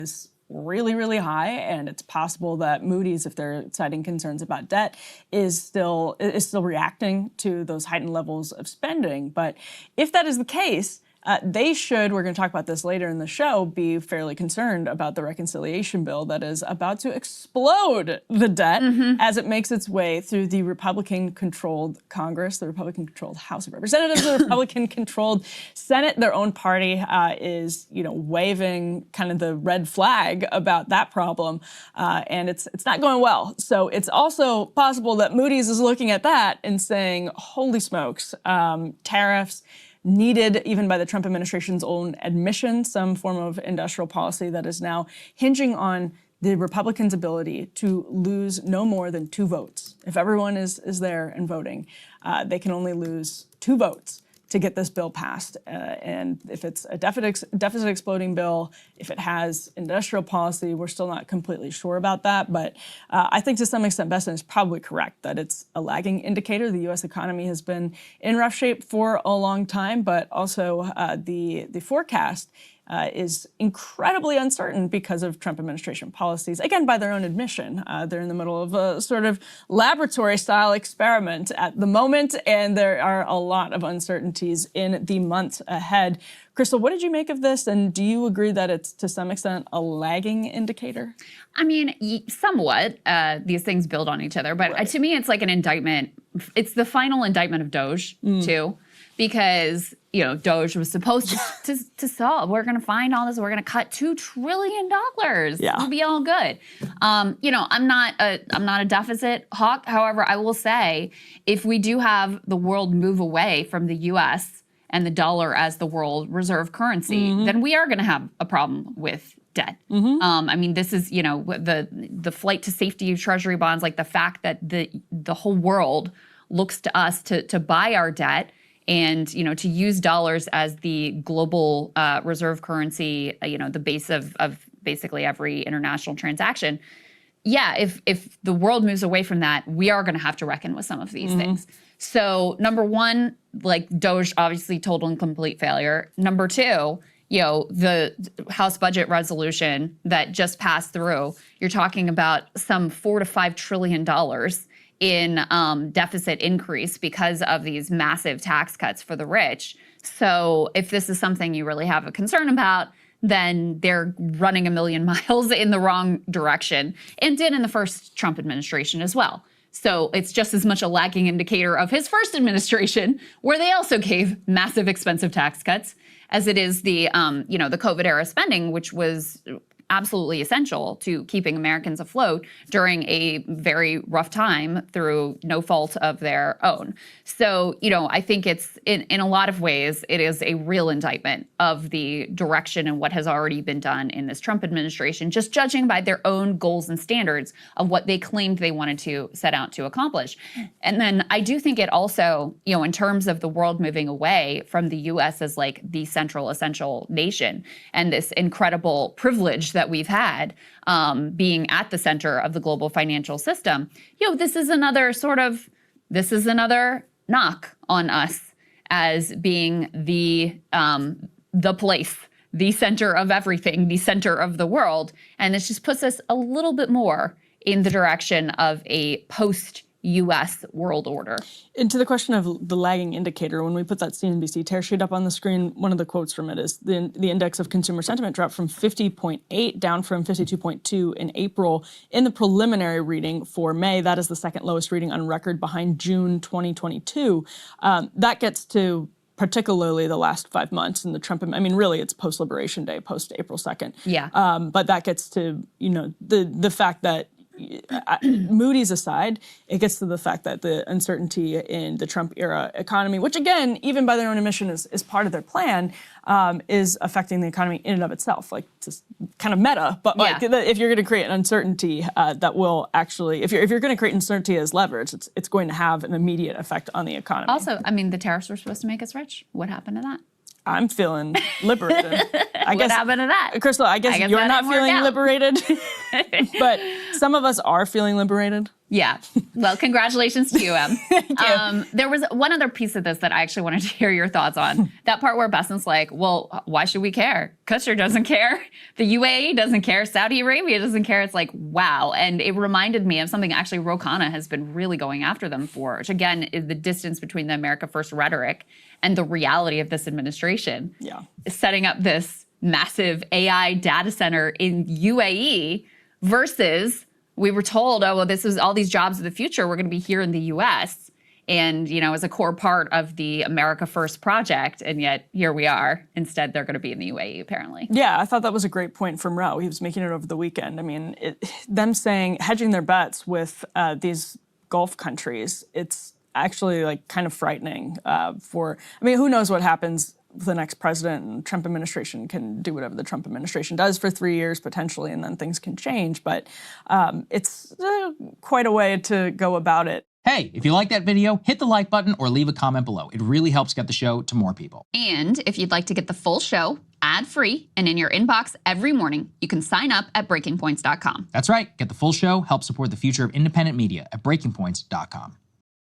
is really, really high, and it's possible that Moody's, if they're citing concerns about debt, is still reacting to those heightened levels of spending. But if that is the case, they should, we're going to talk about this later in the show, be fairly concerned about the reconciliation bill that is about to explode the debt as it makes its way through the Republican-controlled Congress, the Republican-controlled House of Representatives, the Republican-controlled Senate. Their own party is, waving kind of the red flag about that problem, and it's not going well. So it's also possible that Moody's is looking at that and saying, holy smokes, tariffs, needed, even by the Trump administration's own admission, some form of industrial policy that is now hinging on the Republicans' ability to lose no more than 2 votes. If everyone is there and voting, they can only lose 2 votes to get this bill passed. And if it's a deficit exploding bill, if it has industrial policy, we're still not completely sure about that. But I think to some extent, Besson is probably correct that it's a lagging indicator. The U.S. economy has been in rough shape for a long time, but also the forecast is incredibly uncertain because of Trump administration policies. Again, by their own admission, they're in the middle of a sort of laboratory-style experiment at the moment, and there are a lot of uncertainties in the months ahead. Crystal, what did you make of this, and do you agree that it's, to some extent, a lagging indicator? I mean, somewhat. These things build on each other, but to me, it's like an indictment. It's the final indictment of DOGE, too. Because, DOGE was supposed to solve. We're going to find all this. We're going to cut $2 trillion. Yeah. It'll be all good. I'm not a deficit hawk. However, I will say, if we do have the world move away from the U.S. and the dollar as the world reserve currency, then we are going to have a problem with debt. I mean, this is, the flight to safety of Treasury bonds, like the fact that the whole world looks to us to buy our debt. And, to use dollars as the global reserve currency, the base of basically every international transaction. Yeah, if the world moves away from that, we are going to have to reckon with some of these things. So number one, like DOGE, obviously total and complete failure. Number two, the House budget resolution that just passed through, you're talking about some $4 to $5 trillion in deficit increase because of these massive tax cuts for the rich. So if this is something you really have a concern about, then they're running a million miles in the wrong direction, and did in the first Trump administration as well. So it's just as much a lagging indicator of his first administration, where they also gave massive expensive tax cuts, as it is the the COVID era spending, which was absolutely essential to keeping Americans afloat during a very rough time through no fault of their own. So, I think it's, in a lot of ways, it is a real indictment of the direction and what has already been done in this Trump administration, just judging by their own goals and standards of what they claimed they wanted to set out to accomplish. And then I do think it also, in terms of the world moving away from the U.S. as like the central essential nation and this incredible privilege that we've had being at the center of the global financial system, this is another knock on us as being the place, the center of everything, the center of the world. And this just puts us a little bit more in the direction of a post-U.S. world order. And to the question of the lagging indicator, when we put that CNBC tear sheet up on the screen, one of the quotes from it is the index of consumer sentiment dropped from 50.8 down from 52.2 in April in the preliminary reading for May. That is the second lowest reading on record behind June 2022. That gets to particularly the last 5 months in the Trump, really it's post-Liberation Day, post-April 2nd. Yeah. But that gets to, the fact that Moody's aside, it gets to the fact that the uncertainty in the Trump era economy, which again, even by their own admission is part of their plan, is affecting the economy in and of itself. Like, just kind of meta, but like, if you're going to create an uncertainty that will actually, if you're going to create uncertainty as leverage, it's going to have an immediate effect on the economy. Also, the tariffs were supposed to make us rich. What happened to that? I'm feeling liberated. What happened to that? Crystal, I guess you're not feeling liberated. But some of us are feeling liberated. Yeah. Well, congratulations to you, Em. There was one other piece of this that I actually wanted to hear your thoughts on. That part where Besant's like, well, why should we care? Qatar doesn't care. The UAE doesn't care. Saudi Arabia doesn't care. It's like, wow. And it reminded me of something actually Ro Khanna has been really going after them for, which again is the distance between the America First rhetoric and the reality of this administration. Yeah. Setting up this massive AI data center in UAE versus we were told, oh, well, this is all these jobs of the future. We're going to be here in the U.S. and, as a core part of the America First project. And yet here we are. Instead, they're going to be in the UAE, apparently. Yeah, I thought that was a great point from Ro. He was making it over the weekend. I mean, them saying, hedging their bets with these Gulf countries, it's actually like kind of frightening who knows what happens the next president and Trump administration can do whatever the Trump administration does for 3 years potentially, and then things can change. But it's quite a way to go about it. Hey, if you like that video, hit the like button or leave a comment below. It really helps get the show to more people. And if you'd like to get the full show ad-free and in your inbox every morning, you can sign up at breakingpoints.com. That's right. Get the full show, help support the future of independent media at breakingpoints.com.